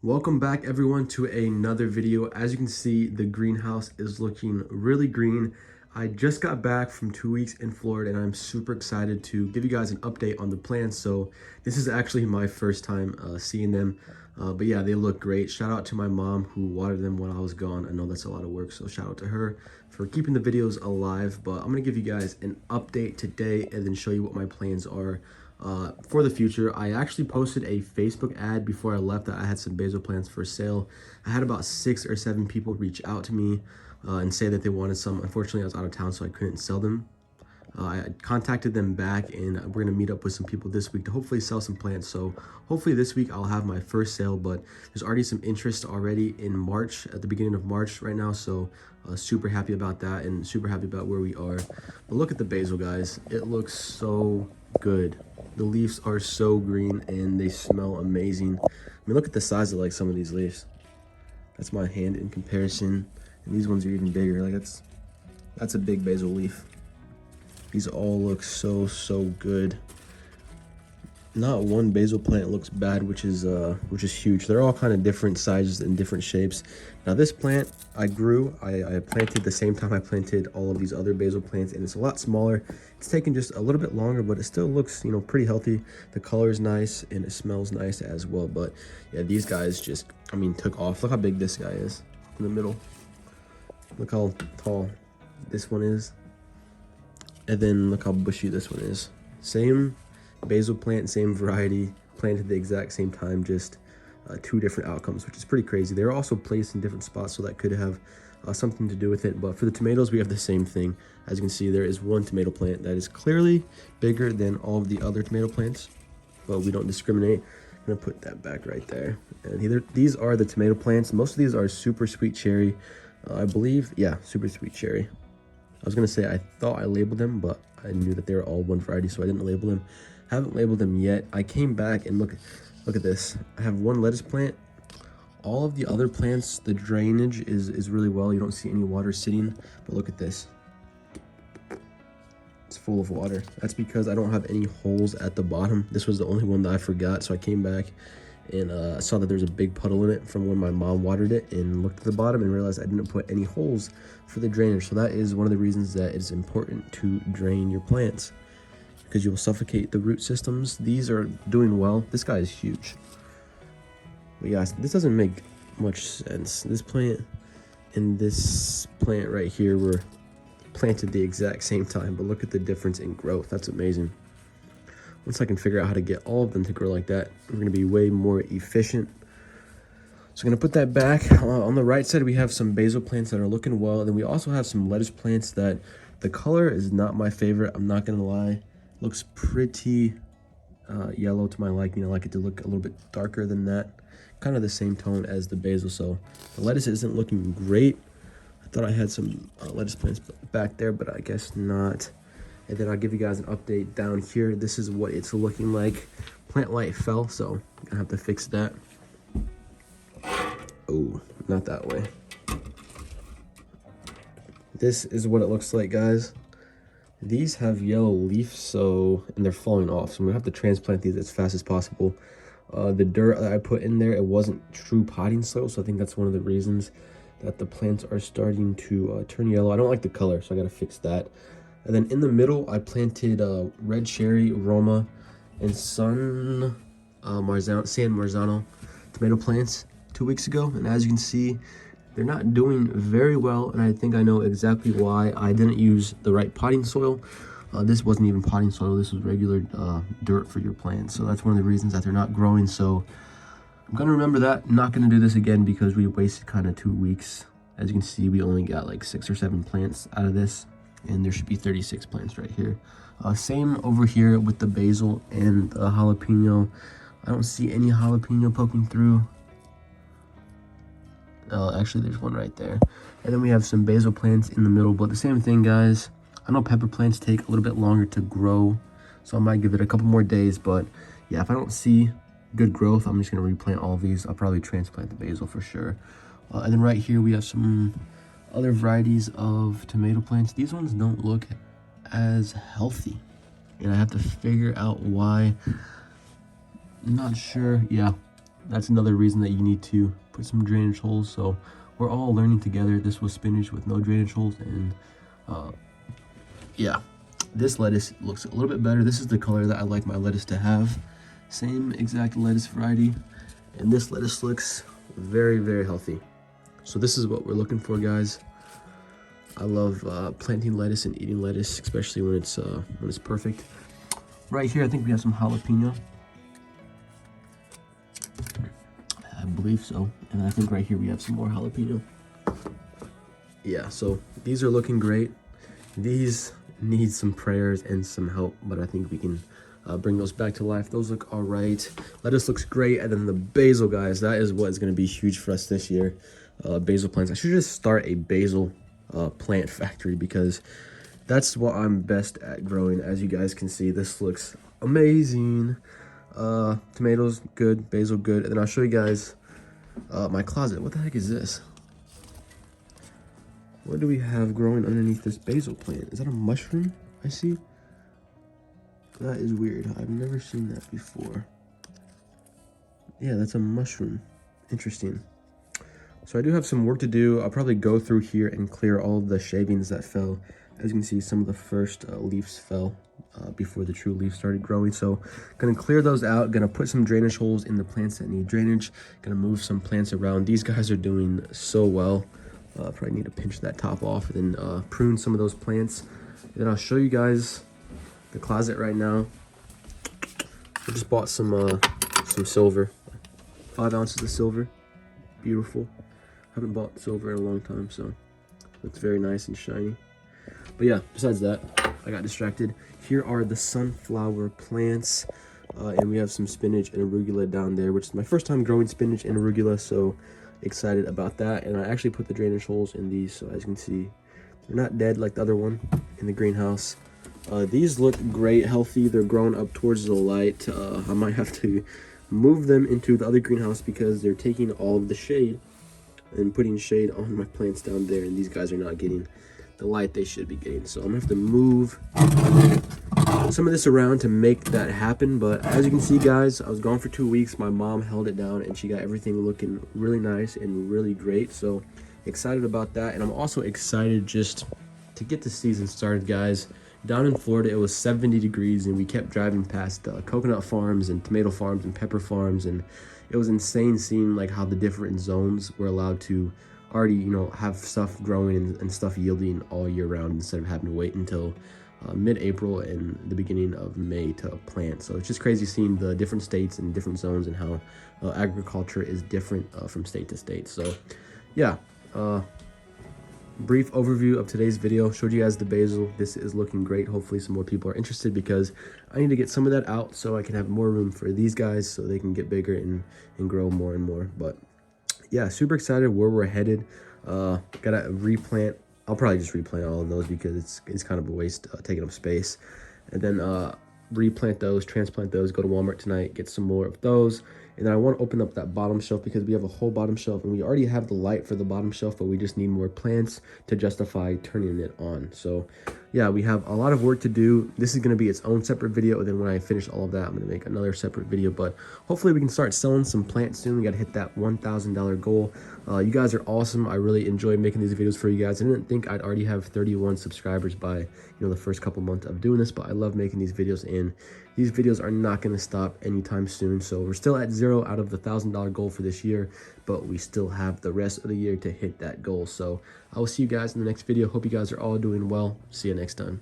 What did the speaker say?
Welcome back everyone to another video. As you can see, the greenhouse is looking really green. I just got back from 2 weeks in Florida and I'm super excited to give you guys an update on the plants. So this is actually my first time seeing them. But yeah, they look great. Shout out to my mom who watered them when I was gone. I know that's a lot of work, so shout out to her for keeping the videos alive. But I'm gonna give you guys an update today and then show you what my plans are for the future. I actually posted a Facebook ad before I left that I had some basil plants for sale. I had about 6 or 7 people reach out to me and say that they wanted some. Unfortunately, I was out of town, so I couldn't sell them. I contacted them back and we're gonna meet up with some people this week to hopefully sell some plants. So hopefully this week I'll have my first sale, but there's already some interest already in March, at the beginning of March right now. So super happy about that and super happy about where we are. But look at the basil, guys. It looks so good. The leaves are so green and they smell amazing. I mean, look at the size of like some of these leaves. That's my hand in comparison. And these ones are even bigger. Like that's a big basil leaf. These all look so good. Not one basil plant looks bad, which is huge. They're all kind of different sizes and different shapes. Now this plant I grew, I planted the same time I planted all of these other basil plants, and it's a lot smaller. It's taken just a little bit longer, but it still looks, pretty healthy. The color is nice and it smells nice as well. But yeah, these guys just, took off. Look how big this guy is in the middle. Look how tall this one is. And then look how bushy this one is. Same basil plant, same variety, planted the exact same time, just 2 different outcomes, which is pretty crazy. They're also placed in different spots, so that could have something to do with it. But for the tomatoes, we have the same thing. As you can see, there is one tomato plant that is clearly bigger than all of the other tomato plants, but we don't discriminate. I'm gonna put that back right there. And these are the tomato plants. Most of these are super sweet cherry. I believe, yeah, super sweet cherry. I was gonna say I thought I labeled them, but I knew that they were all one variety, so I didn't label them. Haven't labeled them yet. I came back and look at this. I have one lettuce plant. All of the other plants, the drainage is really well. You don't see any water sitting, but look at this. It's full of water. That's because I don't have any holes at the bottom. This was the only one that I forgot, so I came back and saw that there's a big puddle in it from when my mom watered it, and looked at the bottom and realized I didn't put any holes for the drainage. So that is one of the reasons that it's important to drain your plants, because you will suffocate the root systems. These are doing well. This guy is huge. But yeah, this doesn't make much sense. This plant and this plant right here were planted the exact same time, but look at the difference in growth. That's amazing. Once I can figure out how to get all of them to grow like that, we're gonna be way more efficient. So I'm gonna put that back. On the right side, we have some basil plants that are looking well. And then we also have some lettuce plants that the color is not my favorite. I'm not gonna lie. Looks pretty yellow to my liking. I like it to look a little bit darker than that. Kind of the same tone as the basil. So the lettuce isn't looking great. I thought I had some lettuce plants back there, but I guess not. And then I'll give you guys an update down here. This is what it's looking like. Plant light fell, so I'm gonna have to fix that. Oh, not that way. This is what it looks like, guys. These have yellow leaves, and they're falling off. So I'm gonna have to transplant these as fast as possible. The dirt that I put in there, it wasn't true potting soil, so I think that's one of the reasons that the plants are starting to turn yellow. I don't like the color, so I gotta fix that. And then in the middle, I planted red cherry, Roma, and San Marzano tomato plants 2 weeks ago. And as you can see, they're not doing very well. And I think I know exactly why. I didn't use the right potting soil. This wasn't even potting soil. This was regular dirt for your plants. So that's one of the reasons that they're not growing. So I'm gonna remember that. I'm not gonna do this again because we wasted kind of 2 weeks. As you can see, we only got like 6 or 7 plants out of this. And there should be 36 plants right here. Same over here with the basil and the jalapeno. I don't see any jalapeno poking through. Actually, there's one right there. And then we have some basil plants in the middle, but the same thing, guys. I know pepper plants take a little bit longer to grow, so I might give it a couple more days. But yeah, if I don't see good growth, I'm just gonna replant all of these. I'll probably transplant the basil for sure. And then right here, we have some other varieties of tomato plants. These ones don't look as healthy, and I have to figure out why. I'm not sure. Yeah, that's another reason that you need to put some drainage holes. So we're all learning together. This was spinach with no drainage holes, and yeah, this lettuce looks a little bit better. This is the color that I like my lettuce to have. Same exact lettuce variety, and this lettuce looks very, very healthy. So this is what we're looking for, guys. I love planting lettuce and eating lettuce, especially when it's perfect. Right here, I think we have some jalapeno. I believe so. And I think right here we have some more jalapeno. Yeah, so these are looking great. These need some prayers and some help, but I think we can bring those back to life. Those look all right. Lettuce looks great. And then the basil, guys, that is what is going to be huge for us this year. Basil plants. I should just start a basil plant factory, because that's what I'm best at growing. As you guys can see, this looks amazing. Tomatoes good, basil good, and then I'll show you guys my closet. What the heck is this? What do we have growing underneath this basil plant? Is that a mushroom I see? That is weird. I've never seen that before. Yeah, that's a mushroom. Interesting. So I do have some work to do. I'll probably go through here and clear all of the shavings that fell. As you can see, some of the first leaves fell before the true leaves started growing. So gonna clear those out, gonna put some drainage holes in the plants that need drainage, gonna move some plants around. These guys are doing so well. Probably need to pinch that top off and then prune some of those plants. And then I'll show you guys the closet right now. I just bought some silver, 5 ounces of silver. Beautiful. Haven't bought silver in a long time, so it's very nice and shiny. But yeah, besides that, I got distracted. Here are the sunflower plants, and we have some spinach and arugula down there, which is my first time growing spinach and arugula, so excited about that. And I actually put the drainage holes in these, so as you can see, they're not dead like the other one in the greenhouse. These look great, healthy. They're growing up towards the light. I might have to move them into the other greenhouse because they're taking all of the shade and putting shade on my plants down there, and these guys are not getting the light they should be getting. So I'm gonna have to move some of this around to make that happen. But as you can see, guys, I was gone for 2 weeks. My mom held it down and she got everything looking really nice and really great. So excited about that. And I'm also excited just to get the season started, guys. Down in Florida, it was 70 degrees and we kept driving past coconut farms and tomato farms and pepper farms, and it was insane seeing like how the different zones were allowed to already, you know, have stuff growing and stuff yielding all year round instead of having to wait until mid-April and the beginning of May to plant. So it's just crazy seeing the different states and different zones and how agriculture is different from state to state. So yeah, brief overview of today's video. Showed you guys the basil. This is looking great. Hopefully some more people are interested, because I need to get some of that out so I can have more room for these guys so they can get bigger and grow more and more. But yeah, super excited where we're headed. Gotta replant. I'll probably just replant all of those because it's kind of a waste taking up space. And then replant those, transplant those, go to Walmart tonight, get some more of those. And then I want to open up that bottom shelf because we have a whole bottom shelf and we already have the light for the bottom shelf, but we just need more plants to justify turning it on. So yeah, we have a lot of work to do. This is going to be its own separate video. And then when I finish all of that, I'm going to make another separate video, but hopefully we can start selling some plants soon. We got to hit that $1,000 goal. You guys are awesome. I really enjoy making these videos for you guys. I didn't think I'd already have 31 subscribers by, you know, the first couple months of doing this, but I love making these videos, and these videos are not going to stop anytime soon. So we're still at 0 out of the $1,000 goal for this year, but we still have the rest of the year to hit that goal. So I will see you guys in the next video. Hope you guys are all doing well. See you next time.